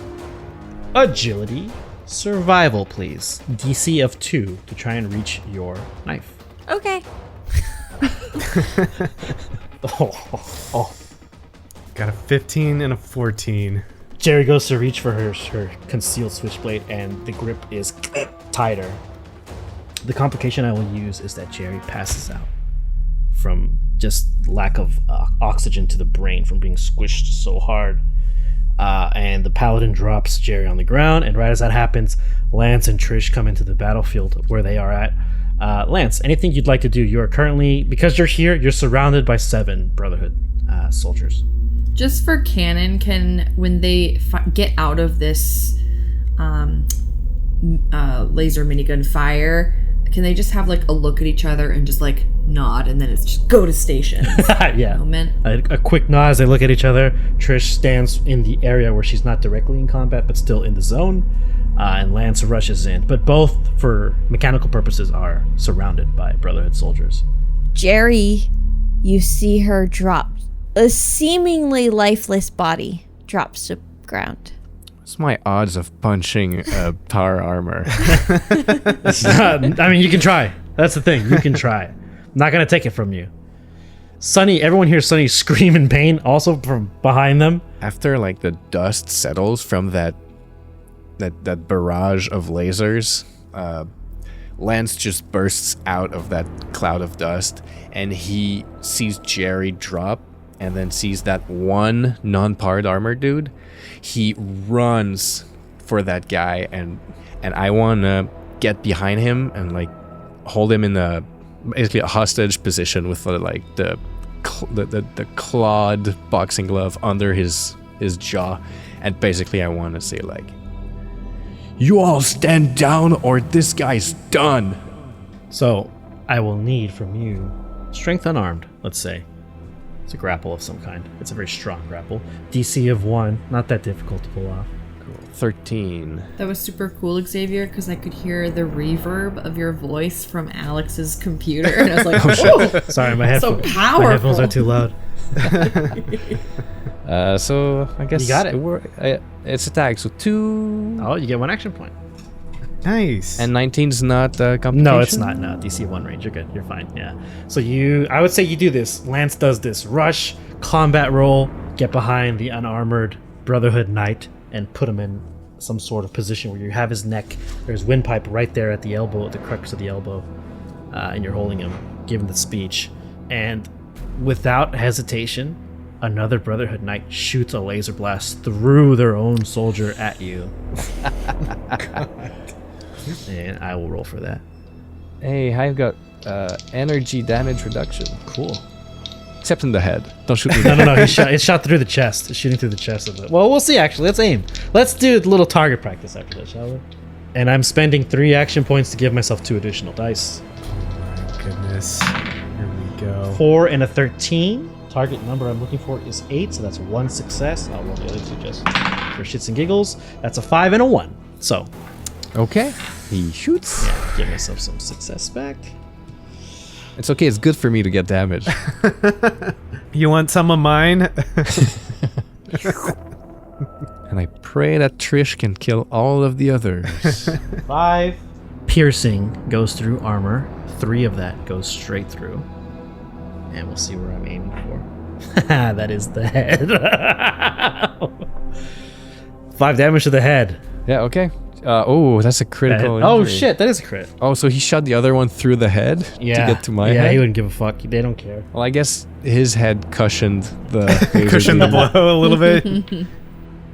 agility survival, please. DC of 2 to try and reach your knife. Okay. Oh. Got a 15 and a 14. Gerry goes to reach for her concealed switchblade, and the grip is tighter. The complication I will use is that Gerry passes out from just lack of oxygen to the brain from being squished so hard. And the paladin drops Gerry on the ground, and right as that happens, Lance and Trish come into the battlefield where they are at. Lance, anything you'd like to do? You are currently, because you're here, you're surrounded by 7 Brotherhood soldiers. Just for canon, when they get out of this laser minigun fire, can they just have like a look at each other and just like nod, and then it's just go to station? Yeah. Moment. A quick nod as they look at each other. Trish stands in the area where she's not directly in combat, but still in the zone. And Lance rushes in. But both, for mechanical purposes, are surrounded by Brotherhood soldiers. Gerry, you see her drop. A seemingly lifeless body drops to ground. What's my odds of punching a tar armor? I mean, you can try. That's the thing. You can try. I'm not going to take it from you. Sunny, everyone hears Sunny scream in pain, also from behind them. After like the dust settles from that barrage of lasers, Lance just bursts out of that cloud of dust, and he sees Gerry drop, and then sees that one non-powered armor dude. He runs for that guy, and I want to get behind him and like hold him in basically a hostage position with the clawed boxing glove under his jaw, and basically I want to say like, you all stand down or this guy's done. So I will need from you strength unarmed, let's say. It's a grapple of some kind. It's a very strong grapple. DC of 1, not that difficult to pull off. Cool. 13. That was super cool, Xavier, because I could hear the reverb of your voice from Alex's computer, and I was like, "Oh, Sorry, my headphones powerful. are too loud. So I guess You got it. It's attack. So 2 Oh, you get 1 action point. Nice. and 19's not complication. No, it's not. No, DC 1 range. You're good. You're fine. Yeah. So I would say you do this. Lance does this rush, combat roll, get behind the unarmored Brotherhood Knight, and put him in some sort of position where you have his neck. There's windpipe right there at the elbow, at the crux of the elbow, and you're holding him, giving the speech. And without hesitation, another Brotherhood Knight shoots a laser blast through their own soldier at you. And I will roll for that. Hey, I've got energy damage reduction. Cool. Except in the head. Don't shoot me. No. It's shot through the chest. It's shooting through the chest of it. Well, we'll see, actually. Let's aim. Let's do a little target practice after this, shall we? And I'm spending 3 action points to give myself 2 additional dice. Goodness. Here we go. 4 and a 13. Target number I'm looking for is 8, so that's 1 success. I'll roll the other 2 just for shits and giggles. That's a 5 and a 1. So, Okay. He shoots. yeah, give myself some success back. It's okay. It's good for me to get damage. You want some of mine? And I pray that Trish can kill all of the others. 5. Piercing goes through armor. 3 of that goes straight through. And we'll see where I'm aiming for. That is the head. 5 damage to the head. Yeah, okay. That's a critical Oh injury. shit, that is a crit. Oh, so he shot the other one through the head to get to my Yeah, head? he wouldn't give a fuck. They don't care. Well, I guess his head cushioned the Cushion the blow a little bit.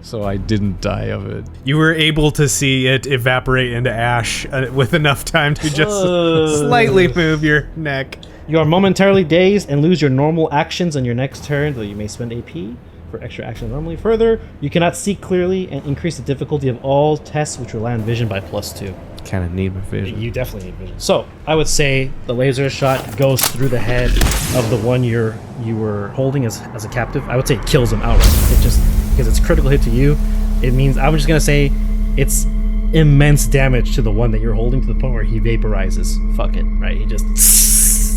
so I didn't die of it. You were able to see it evaporate into ash with enough time to just slightly move your neck. You are momentarily dazed and lose your normal actions on your next turn, though you may spend AP for extra action normally. Further, you cannot see clearly and increase the difficulty of all tests which rely on vision by +2. Kind of need my vision. You definitely need vision. So, I would say the laser shot goes through the head of the one you were holding as a captive. I would say it kills him outright. It just, because it's critical hit to you, it means, I'm just going to say it's immense damage to the one that you're holding to the point where he vaporizes. Fuck it, right? He just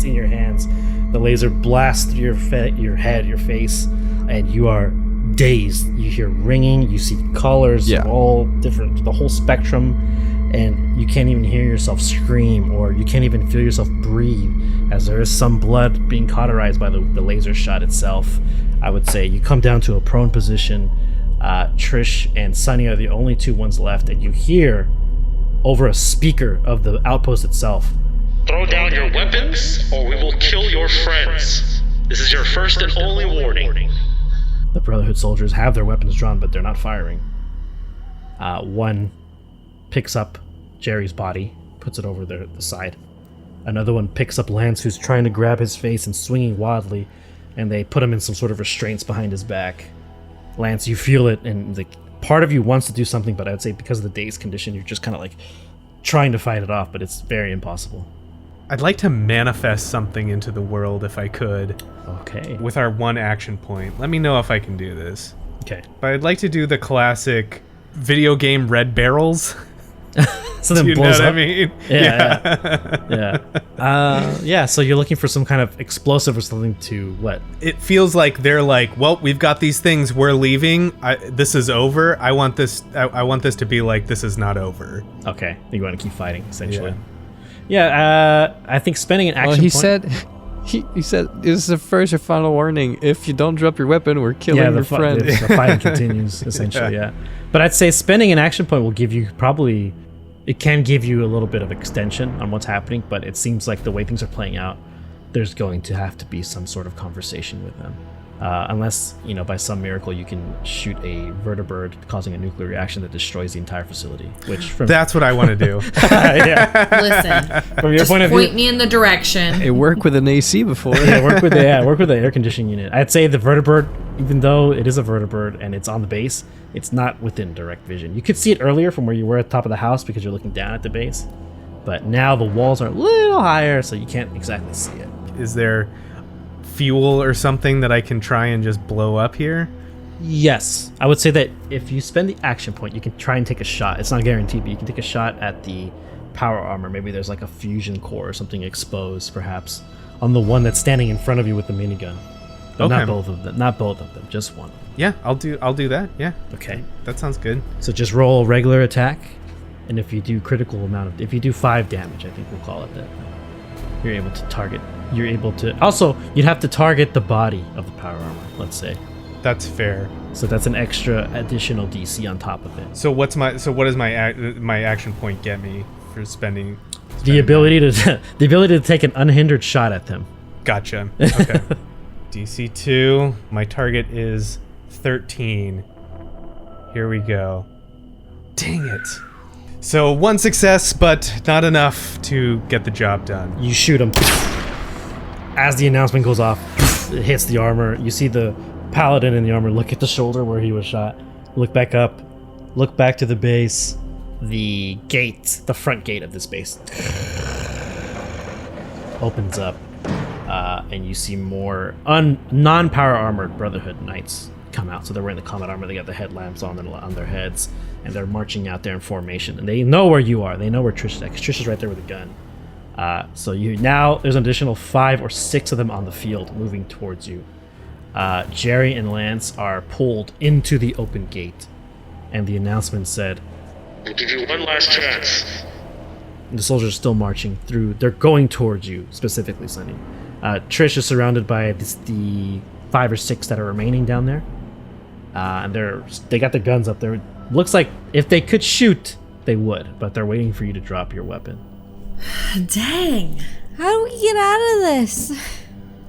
in your hands. The laser blasts through your head, your face, and you are dazed. You hear ringing, you see colors of all different, the whole spectrum, and you can't even hear yourself scream, or you can't even feel yourself breathe, as there is some blood being cauterized by the laser shot itself. I would say you come down to a prone position. Trish and Sunny are the only two ones left, and you hear over a speaker of the outpost itself, Throw down your weapons, or we will kill your friends. This is your first and only warning. the Brotherhood soldiers have their weapons drawn, but they're not firing. One picks up Gerry's body, puts it over the side. Another one picks up Lance, who's trying to grab his face and swinging wildly, and they put him in some sort of restraints behind his back. Lance, you feel it, and the part of you wants to do something, but I'd say because of the dazed condition, you're just kind of like trying to fight it off, but it's very impossible. I'd like to manifest something into the world if I could. Okay. With our one action point. Let me know if I can do this. Okay. But I'd like to do the classic video game red barrels. So then Do you know blows what up. I mean? Yeah. So you're looking for some kind of explosive or something to what? It feels like they're like, well, we've got these things. We're leaving. This is over. I want this. I want this to be like this is not over. Okay. You want to keep fighting, essentially. Yeah. I think spending an action Well, he point... said... He said, this is the first or final warning. If you don't drop your weapon, we're killing your friend. The fighting continues, essentially, yeah. But I'd say spending an action point will give you probably... It can give you a little bit of extension on what's happening, but it seems like the way things are playing out, there's going to have to be some sort of conversation with them. Unless, by some miracle, you can shoot a vertibird causing a nuclear reaction that destroys the entire facility. Which, from That's what I want to do. Listen, from your just point of point view, me in the direction. It worked with an AC before. work with the air conditioning unit. I'd say the vertibird, even though it is a vertibird and it's on the base, it's not within direct vision. You could see it earlier from where you were at the top of the house because you're looking down at the base, but now the walls are a little higher, so you can't exactly see it. Is there fuel or something that I can try and just blow up here? Yes, I would say that if you spend the action point, you can try and take a shot. It's not guaranteed, but you can take a shot at the power armor. Maybe there's like a fusion core or something exposed, perhaps, on the one that's standing in front of you with the minigun. But Okay. not both of them. Not both of them. Just one. Yeah, I'll do that. Yeah, Okay. that sounds good. So just roll regular attack, and if you do if you do 5 damage, I think we'll call it that. You're able to target. You're able to. Also, you'd have to target the body of the power armor. Let's say. That's fair. So that's an extra additional DC on top of it. So what does my action point get me for spending The ability to take an unhindered shot at them. Gotcha. Okay. DC 2. My target is 13. Here we go. Dang it. So 1 success, but not enough to get the job done. You shoot him. As the announcement goes off, it hits the armor. You see the paladin in the armor look at the shoulder where he was shot. Look back up. Look back to the base. The gate, the front gate of this base, opens up. And you see more non-power armored Brotherhood Knights come out. So they're wearing the combat armor. They got the headlamps on their heads, and they're marching out there in formation. And they know where you are. They know where Trish is at, 'cause Trish is right there with a gun. So there's an additional 5 or 6 of them on the field moving towards you. Gerry and Lance are pulled into the open gate, and the announcement said, We'll give you one last chance. and the soldiers are still marching through. They're going towards you, specifically, Sunny. Trish is surrounded by the 5 or 6 that are remaining down there. And they got their guns up there. Looks like if they could shoot, they would, but they're waiting for you to drop your weapon. Dang. How do we get out of this?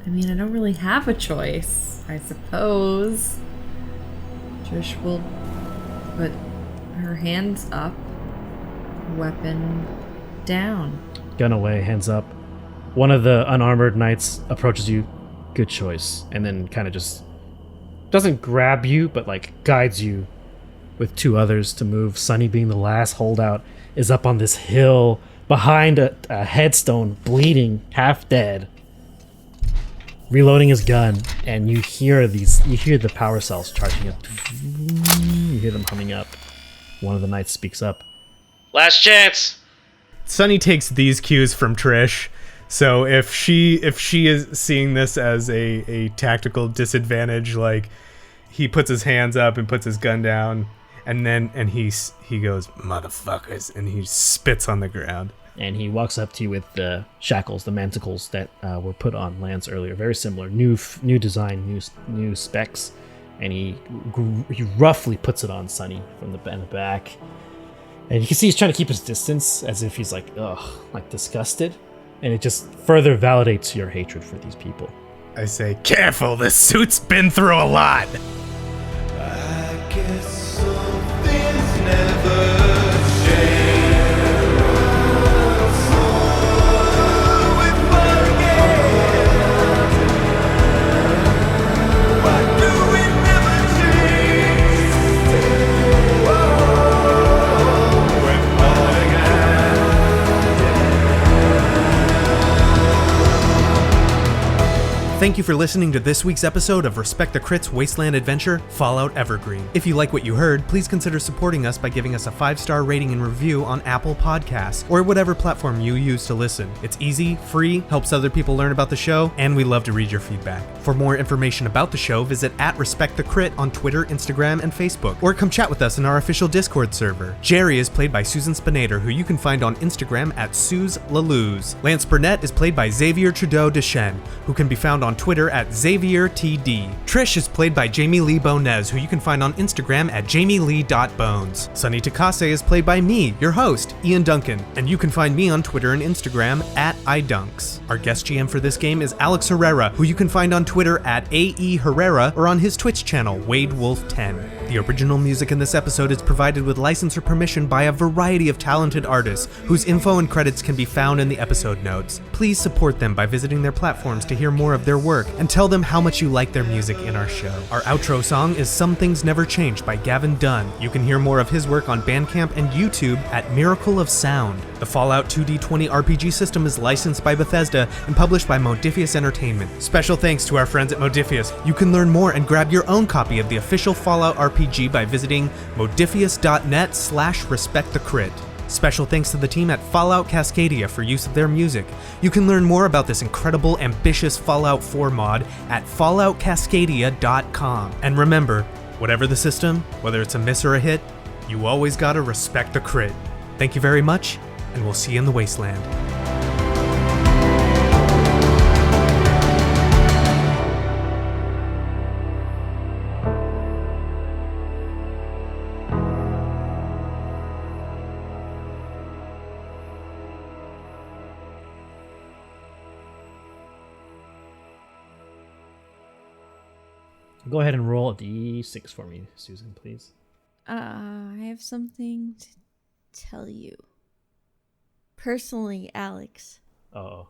I mean, I don't really have a choice, I suppose. Trish will put her hands up, weapon down. Gun away, hands up. One of the unarmored knights approaches you. Good choice. And then kind of just doesn't grab you, but like guides you with 2 others to move. Sonny, being the last holdout, is up on this hill behind a headstone, bleeding, half dead, reloading his gun, and you hear the power cells charging up. You hear them humming up. One of the knights speaks up. Last chance. Sunny takes these cues from Trish. So if she is seeing this as a tactical disadvantage, like he puts his hands up and puts his gun down, and he goes, "Motherfuckers," and he spits on the ground. And he walks up to you with the shackles, the manticles that were put on Lance earlier. Very similar, new design, new specs. And he roughly puts it on Sonny from the back. And you can see he's trying to keep his distance, as if he's like, ugh, like disgusted. And it just further validates your hatred for these people. I say, "Careful, this suit's been through a lot." I guess some things never change. Thank you for listening to this week's episode of Respect the Crit's Wasteland Adventure, Fallout Evergreen. If you like what you heard, please consider supporting us by giving us a 5-star rating and review on Apple Podcasts, or whatever platform you use to listen. It's easy, free, helps other people learn about the show, and we love to read your feedback. For more information about the show, visit @RespectTheCrit on Twitter, Instagram, and Facebook, or come chat with us in our official Discord server. Gerry is played by Susan Spenader, who you can find on Instagram @SuzLalouz. Lance Burnett is played by Xavier Trudeau-Deschênes, who can be found on Twitter @XavierTD. Trish is played by Jamie Lee-Bonés, who you can find on Instagram @JamieLee.Bones. Sunny Takase is played by me, your host, Ian Duncan, and you can find me on Twitter and Instagram @IDunks. Our guest GM for this game is Alex Herrera, who you can find on Twitter @AEHerrera or on his Twitch channel, WadeWolf10. The original music in this episode is provided with license or permission by a variety of talented artists, whose info and credits can be found in the episode notes. Please support them by visiting their platforms to hear more of their work, and tell them how much you like their music in our show. Our outro song is Some Things Never Change by Gavin Dunn. You can hear more of his work on Bandcamp and YouTube @Miracle of Sound. The Fallout 2D20 RPG system is licensed by Bethesda and published by Modiphius Entertainment. Special thanks to our friends at Modiphius. You can learn more and grab your own copy of the official Fallout RPG by visiting modiphius.net/respectthecrit. Special thanks to the team at Fallout Cascadia for use of their music. You can learn more about this incredible, ambitious Fallout 4 mod at falloutcascadia.com. And remember, whatever the system, whether it's a miss or a hit, you always gotta respect the crit. Thank you very much, and we'll see you in the wasteland. Go ahead and roll a d6 for me, Susan, please. I have something to tell you. Personally, Alex. Uh-oh.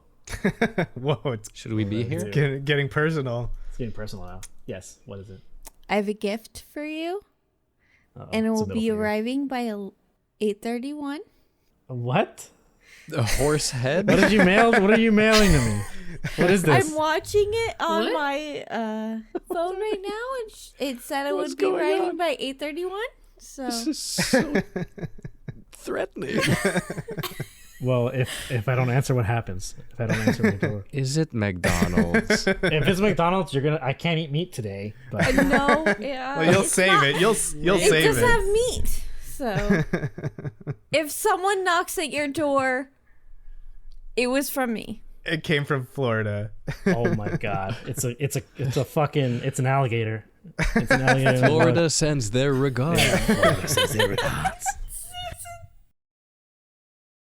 Whoa, it's Should we be here? getting personal. It's getting personal now. Yes, what is it? I have a gift for you, Uh-oh. and it It's a will middle be finger. arriving by 8:31. What? A horse head? What did you mail? What are you mailing to me? What is this? I'm watching it on What? my phone right now, and it said it What's would be going arriving on? by 8:31. So This is so threatening. Well, if I don't answer, what happens? If I don't answer my door, Is it McDonald's? if it's McDonald's, I can't eat meat today. But no, yeah. Well, you'll it's save not- it. You'll It save does it. have meat. So if someone knocks at your door, it was from me. It came from Florida. Oh my god. It's an alligator. It's an alligator. Florida sends their regards. Florida sends their regards.